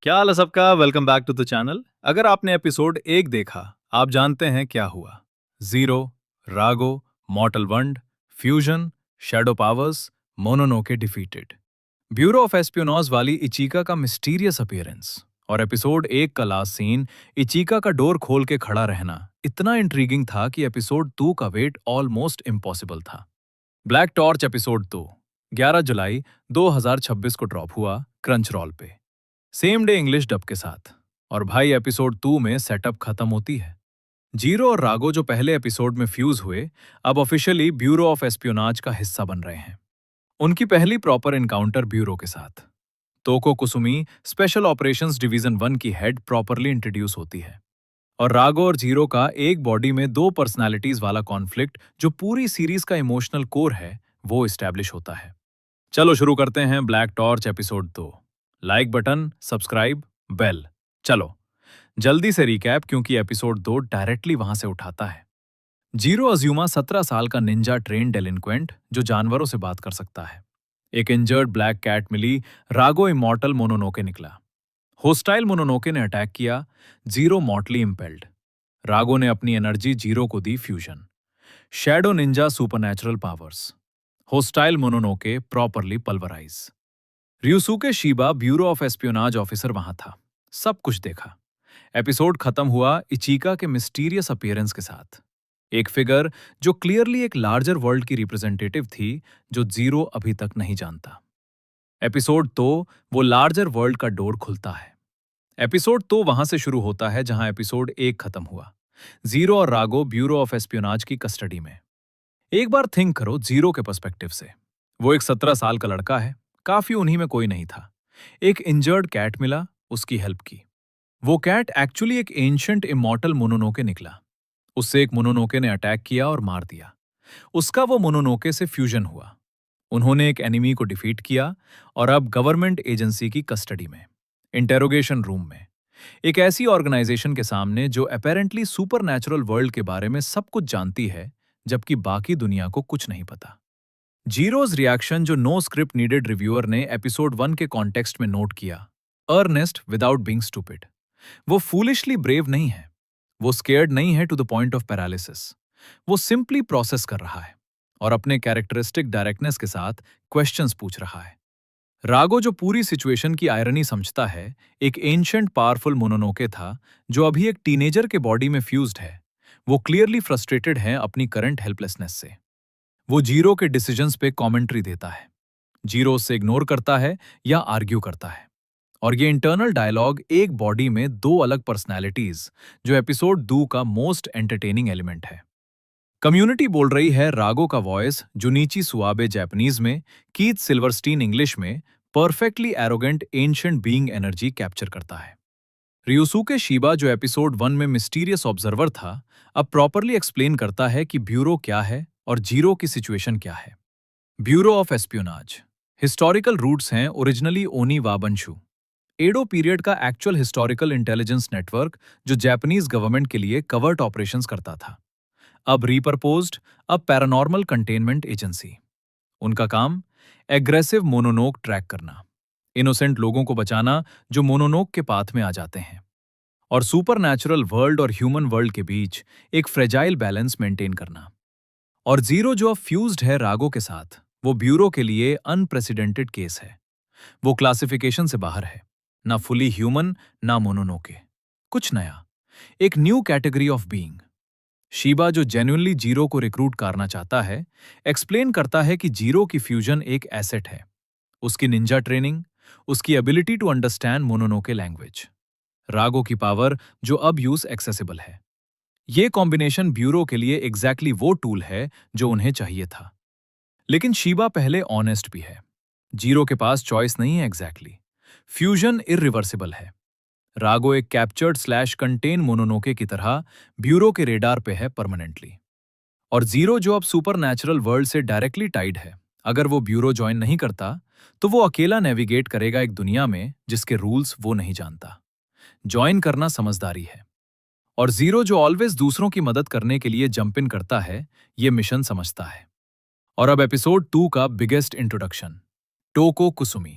क्या हाल है सबका। Welcome back to the channel. अगर आपने एपिसोड 1 देखा, आप जानते हैं क्या हुआ। Zero, Rago, mortal wound, fusion, shadow powers, mononoke defeated. Bureau of espionage वाली इचिका का मिस्टीरियस अपीयरेंस और एपिसोड 1 का लास्ट सीन, इचिका का डोर खोल के खड़ा रहना इतना इंट्रीगिंग था कि एपिसोड 2 का वेट ऑलमोस्ट इम्पॉसिबल था। ब्लैक टॉर्च एपिसोड 2 11 जुलाई 2026 को ड्रॉप हुआ क्रंच रोल पे, सेम डे इंग्लिश डब के साथ। और भाई एपिसोड 2 में सेटअप खत्म होती है। जीरो और रागो जो पहले एपिसोड में फ्यूज हुए, अब ऑफिशियली ब्यूरो ऑफ एस्पियोनाज का हिस्सा बन रहे हैं। उनकी पहली प्रॉपर एनकाउंटर ब्यूरो के साथ। तोको कुसुमी स्पेशल ऑपरेशंस डिवीजन 1 की हेड प्रॉपरली इंट्रोड्यूस होती है। और रागो और जीरो का एक बॉडी में दो पर्सनालिटीज वाला कॉन्फ्लिक्ट जो पूरी सीरीज का इमोशनल कोर है, वो इस्टेब्लिश होता है। चलो शुरू करते हैं black torch episode 2। Like button, subscribe, bell. चलो जल्दी से रिकैप, क्योंकि एपिसोड 2 डायरेक्टली वहां से उठाता है। जीरो अज्यूमा 17 साल का निंजा ट्रेन डेलिंक्वेंट जो जानवरों से बात कर सकता है। एक इंजर्ड ब्लैक कैट मिली, रागो इमॉर्टल मोनोनोके निकला। होस्टाइल मोनोनोके ने अटैक किया, जीरो मॉर्टली इम्पेल्ड। रागो ने अपनी एनर्जी जीरो को दी fusion. Shadow ninja supernatural powers. Hostile mononoke properly pulverize. ryusuke Shiba bureau of espionage officer वहां था, सब कुछ देखा। एपिसोड खत्म हुआ इचिका के मिस्टीरियस अपीयरेंस के साथ। एक फिगर जो क्लियरली एक लार्जर वर्ल्ड की रिप्रेजेंटेटिव थी, जो जीरो अभी तक नहीं जानता। एपिसोड तो वो लार्जर वर्ल्ड का डोर खुलता है। एपिसोड तो वहां से शुरू होता है जहां एपिसोड 1 खत्म हुआ, जीरो और रागो ब्यूरो ऑफ एस्पियोनाज की कस्टडी में। एक बार थिंक करो जीरो के पर्सपेक्टिव से। वो एक 17 साल का लड़का है, काफी उन्हीं में कोई नहीं था। एक इंजर्ड कैट मिला, उसकी हेल्प की। वो कैट एक्चुअली एक एंशंट इमॉर्टल मोनोनोके निकला। उससे एक मोनोनोके ने अटैक किया और मार दिया। उसका वो मोनोनोके से फ्यूजन हुआ। उन्होंने एक एनिमी को डिफीट किया और अब गवर्नमेंट एजेंसी की कस्टडी में, इंटेरोगेशन रूम में, एक ऐसी ऑर्गेनाइजेशन के सामने जो अपेरेंटली सुपरनैचुरल वर्ल्ड के बारे में सब कुछ जानती है, जबकि बाकी दुनिया को कुछ नहीं पता। जीरोज रिएक्शन जो नो स्क्रिप्ट नीडेड रिव्यूअर ने एपिसोड 1 के कॉन्टेक्स्ट में नोट किया, अर्नेस्ट विदाउट बीइंग स्टूपिड। वो फूलिशली ब्रेव नहीं है, वो स्केयर्ड नहीं है to the point of paralysis. वो सिंपली प्रोसेस कर रहा है और अपने कैरेक्टरिस्टिक डायरेक्टनेस के साथ क्वेश्चंस पूछ रहा है। रागो जो पूरी सिचुएशन की आयरनी समझता है, एक एंशंट पावरफुल मोनोनोके था जो अभी एक टीनेजर के बॉडी में फ्यूज्ड है। वो क्लियरली फ्रस्ट्रेटेड है अपनी करंट हेल्पलेसनेस से। वो जीरो के डिसीजंस पे कमेंट्री देता है, जीरो उससे इग्नोर करता है या आर्ग्यू करता है। और ये इंटरनल डायलॉग एक बॉडी में दो अलग पर्सनैलिटीज, जो एपिसोड 2 का मोस्ट एंटरटेनिंग एलिमेंट है। कम्युनिटी बोल रही है, रागो का वॉइस जुनिची सुआबे जापानीज में, कीथ सिल्वरस्टीन इंग्लिश में, perfectly arrogant ancient being energy capture करता है। ryusuke शीबा जो एपिसोड 1 में मिस्टीरियस ऑब्जर्वर था, अब प्रॉपरली एक्सप्लेन करता है कि ब्यूरो क्या है और जीरो की सिचुएशन क्या है। Bureau of espionage historical roots हैं originally Oniwabanshu, Edo period का एक्चुअल हिस्टोरिकल इंटेलिजेंस नेटवर्क जो जापानीज गवर्नमेंट के लिए कवर्ट ऑपरेशंस करता था। अब रीपर्पोज्ड, अब पैरानॉर्मल कंटेनमेंट एजेंसी। उनका काम एग्रेसिव मोनोनोक ट्रैक करना, इनोसेंट लोगों को बचाना जो मोनोनोक के पाथ में आ जाते हैं, और सुपरनैचुरल वर्ल्ड और ह्यूमन वर्ल्ड के बीच एक फ्रेजाइल बैलेंस मेंटेन करना। और जीरो जो अब फ्यूज्ड है रागो के साथ, वो ब्यूरो के लिए अनप्रेसिडेंटेड केस है। वो क्लासिफिकेशन से बाहर है, ना फुली ह्यूमन ना मोनोनोके, कुछ नया, एक new category of being. Shiba जो जेन्युइनली जीरो को रिक्रूट करना चाहता है, एक्सप्लेन करता है कि जीरो की फ्यूजन एक एसेट है, उसकी निंजा ट्रेनिंग, उसकी ability to understand mononoke language, Rago की पावर जो अब यूज एक्सेसिबल है। ये कॉम्बिनेशन ब्यूरो के लिए एग्जैक्टली वो टूल है जो उन्हें चाहिए था। लेकिन शीबा पहले ऑनेस्ट भी है, जीरो के पास चॉइस नहीं है एग्जैक्टली। फ्यूजन इरिवर्सिबल है। रागो एक कैप्चर्ड स्लैश कंटेन मोनोनोके की तरह ब्यूरो के रेडार पे है परमानेंटली। और जीरो जो अब सुपरनैचुरल वर्ल्ड से डायरेक्टली टाइड है, अगर वो ब्यूरो ज्वाइन नहीं करता तो वो अकेला नेविगेट करेगा एक दुनिया में जिसके रूल्स वो नहीं जानता। ज्वाइन करना समझदारी है। और जीरो जो ऑलवेज दूसरों की मदद करने के लिए जंप इन करता है, ये मिशन समझता है। और अब एपिसोड 2 का बिगेस्ट इंट्रोडक्शन, टोको कुसुमी,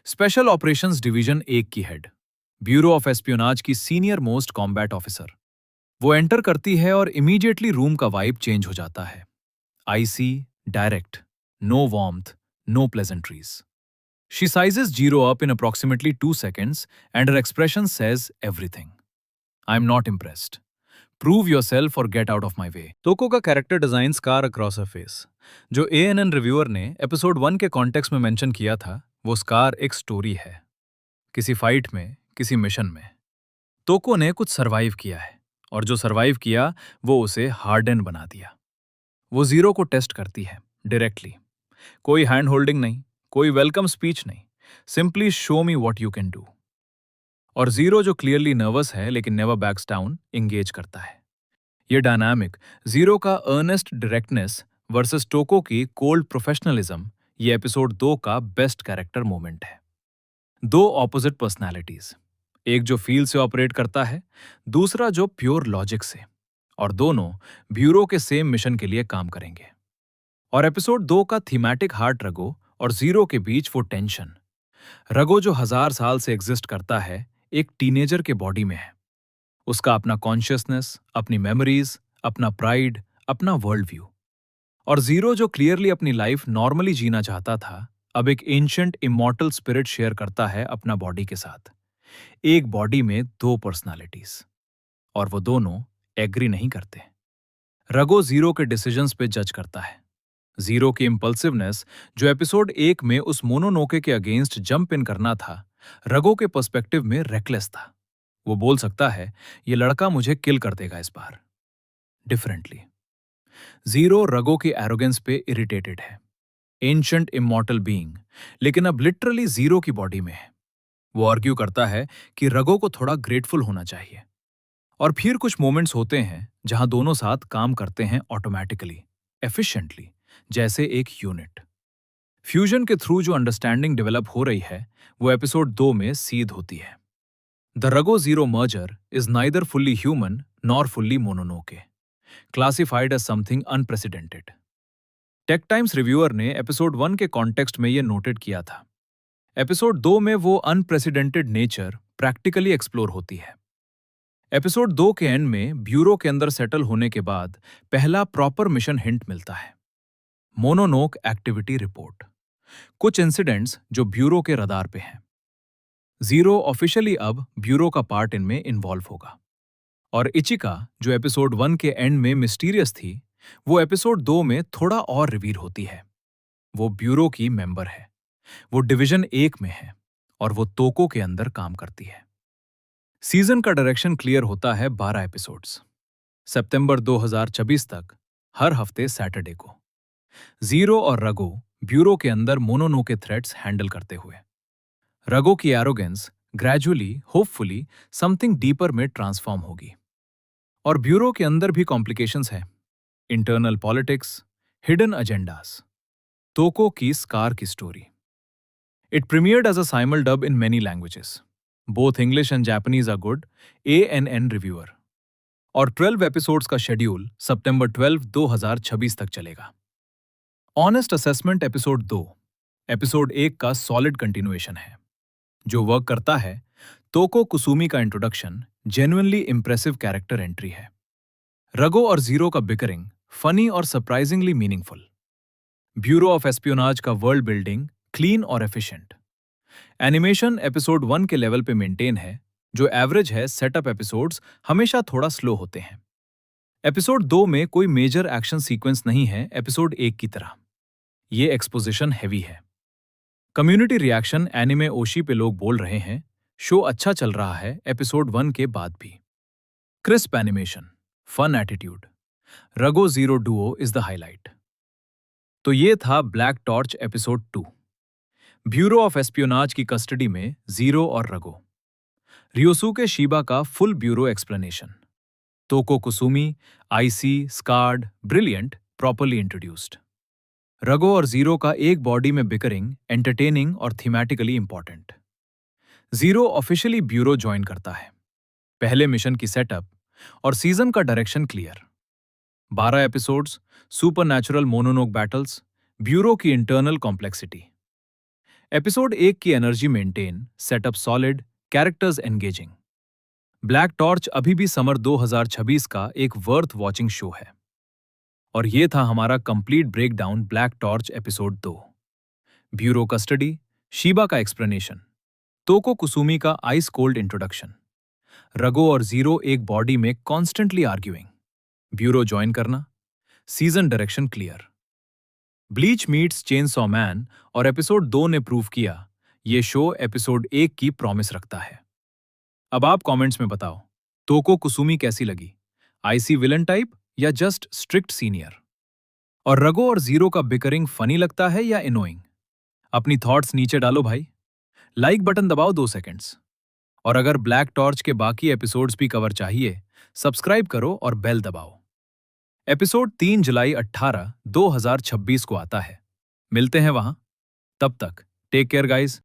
स्पेशल ऑपरेशंस डिवीजन 1 की हेड। ब्यूरो ऑफ एस्पियोनाज की सीनियर मोस्ट कॉम्बैट ऑफिसर। वो एंटर करती है और इमीडिएटली रूम का वाइब चेंज हो जाता है। Icy, direct, no warmth, no pleasantries. She sizes Jiro up in approximately 2 seconds and her expression says everything. I'm not impressed. Prove yourself or get out of my way. तोको का character design scar across हर face. जो ANN reviewer ने episode 1 के context में mention किया था, वो scar एक story है। किसी फाइट में, किसी मिशन में। तोको ने कुछ सरवाइव किया है, और जो सरवाइव किया, वो उसे हार्डन बना दिया। वो जीरो को टेस्ट करती है, डायरेक्टली। कोई हैंड होल्डिंग नहीं, कोई वेलकम स्पीच नहीं, simply show me what you can do. और जीरो जो क्लियरली नर्वस है लेकिन नेवर बैक्स डाउन, एंगेज करता है। ये डायनामिक, जीरो का अर्नेस्ट डायरेक्टनेस वर्सेस टोको की कोल्ड प्रोफेशनलिज्म, ये एपिसोड 2 का बेस्ट कैरेक्टर मोमेंट है। दो ऑपोजिट पर्सनैलिटीज, एक जो फील से ऑपरेट करता है, दूसरा जो प्योर लॉजिक से, और दोनों ब्यूरो के सेम मिशन के लिए काम करेंगे। और एपिसोड 2 का थीमैटिक हार्ट रगो और जीरो के बीच वो टेंशन। रगो जो 1000 साल से एग्जिस्ट करता है, एक टीनेजर के बॉडी में है। उसका अपना कॉन्शियसनेस, अपनी मेमोरीज, अपना प्राइड, अपना वर्ल्ड व्यू। और जीरो जो क्लियरली अपनी लाइफ नॉर्मली जीना चाहता था, अब एक एंशिएंट इमॉर्टल स्पिरिट शेयर करता है अपना बॉडी के साथ। एक बॉडी में दो पर्सनालिटीज, और वो दोनों एग्री नहीं करते। रगो जीरो के डिसीजंस पे जज करता है। जीरो की इम्पल्सिवनेस, जो एपिसोड 1 में उस मोनोनोके के अगेंस्ट जंप इन करना था, रगो के पर्सपेक्टिव में रेकलेस था। वो बोल सकता है, ये लड़का मुझे किल कर देगा इस बार, डिफरेंटली। जीरो रगो की एरोगेंस पे इरिटेटेड है। एंशिएंट इमॉर्टल बीइंग, लेकिन अब लिटरली जीरो की बॉडी में है। वो आर्ग्यू करता है कि रगो को थोड़ा ग्रेटफुल होना चाहिए। और फिर कुछ मोमेंट्स होते हैं जहां दोनों साथ काम करते हैं ऑटोमेटिकली, एफिशिएंटली, जैसे एक यूनिट। फ्यूजन के थ्रू जो अंडरस्टैंडिंग डेवलप हो रही है, वो एपिसोड 2 में सीध होती है। The Rago Zero merger is neither fully human nor fully mononoke, classified as something unprecedented. Tech Times reviewer ने एपिसोड 1 के कॉन्टेक्स्ट में ये नोटेड किया था। एपिसोड 2 में वो अनप्रेसिडेंटेड नेचर प्रैक्टिकली एक्सप्लोर होती है। एपिसोड 2 के एंड में ब्यूरो के अंदर सेटल होने के बाद पहला प्रॉपर मिशन हिंट मिलता है। मोनोनोक एक्टिविटी रिपोर्ट, कुछ इंसिडेंट्स जो ब्यूरो के रडार पे हैं। जीरो ऑफिशियली अब ब्यूरो का पार्ट इनमें इन्वॉल्व होगा। और इचिका, जो एपिसोड 1 के एंड में मिस्टीरियस थी, वो एपिसोड 2 में थोड़ा और रिवील होती है। वो ब्यूरो की मेंबर है, वो डिवीजन 1 में है, और वो तोको के अंदर काम करती है। सीजन का डायरेक्शन क्लियर होता है 12 एपिसोड्स, सितंबर 2024 तक, हर हफ्ते सैटरडे को। जीरो और रगो ब्यूरो के अंदर मोनोनोके थ्रेट्स हैंडल करते हुए। रगो की arrogance gradually, hopefully, something deeper में ट्रांसफॉर्म होगी। और ब्यूरो के अंदर भी कॉम्प्लिकेशंस हैं, इंटरनल पॉलिटिक्स, हिडन एजेंडास। तोको की स्कार की story. It premiered as a simul dub in many languages. Both English and Japanese are good. ANN reviewer. और 12 एपिसोड्स का शेड्यूल सितंबर 12, 2026 तक चलेगा। ऑनेस्ट असेसमेंट एपिसोड 2 एपिसोड 1 का सॉलिड कंटिन्यूएशन है। जो work करता है, तोको कुसुमी का introduction genuinely impressive character entry है। रगो और जीरो का बिकरिंग फनी और surprisingly meaningful. Bureau of espionage का वर्ल्ड बिल्डिंग क्लीन और एफिशिएंट। एनिमेशन एपिसोड 1 के लेवल पे मेंटेन है, जो एवरेज है। सेटअप एपिसोड्स हमेशा थोड़ा स्लो होते हैं। एपिसोड 2 में कोई मेजर एक्शन सीक्वेंस नहीं है एपिसोड 1 की तरह। ये एक्सपोजिशन हैवी है। कम्युनिटी रिएक्शन एनिमे ओशी पे लोग बोल रहे हैं, शो अच्छा चल रहा है एपिसोड 1 के बाद भी। Crisp animation, fun attitude, Rago Zero duo is the highlight. तो ये था Black torch episode 2, bureau of espionage की कस्टडी में जीरो और रगो। रियोसुके शीबा का full bureau explanation. Toko Kusumi, icy, scarred, brilliant, properly introduced. Rago और Zero का एक बॉडी में बिकरिंग, एंटरटेनिंग और thematically important. Zero officially bureau join करता है। पहले मिशन की सेटअप और सीजन का direction clear. 12 episodes, supernatural मोनोनोक battles, bureau की इंटरनल कॉम्प्लेक्सिटी। एपिसोड 1 की energy maintain, setup solid, characters engaging. Black torch अभी भी समर 2026 का एक वर्थ वॉचिंग शो है। और ये था हमारा complete breakdown black torch episode 2। Bureau custody, Shiba का एक्सप्लेनेशन, तोको कुसुमी का आइस कोल्ड इंट्रोडक्शन, रगो और जीरो एक बॉडी में कॉन्स्टेंटली आर्ग्यूइंग, ब्यूरो ज्वाइन करना, season direction clear. Bleach meets chainsaw man और एपिसोड 2 ने प्रूव किया ये शो एपिसोड 1 की प्रॉमिस रखता है। अब आप कमेंट्स में बताओ, तोको कुसुमी कैसी लगी? आईसी विलन टाइप या जस्ट स्ट्रिक्ट सीनियर? और रगो और जीरो का बिकरिंग फनी लगता है या इनोइंग? अपनी थॉट्स नीचे डालो भाई। लाइक बटन दबाओ 2 सेकंड्स। और अगर ब्लैक टॉर्च के बाकी एपिसोड्स भी कवर चाहिए, सब्सक्राइब करो और बेल दबाओ। एपिसोड 3 जुलाई 18, 2026 को आता है। मिलते हैं वहां। तब तक टेक केयर गाइज।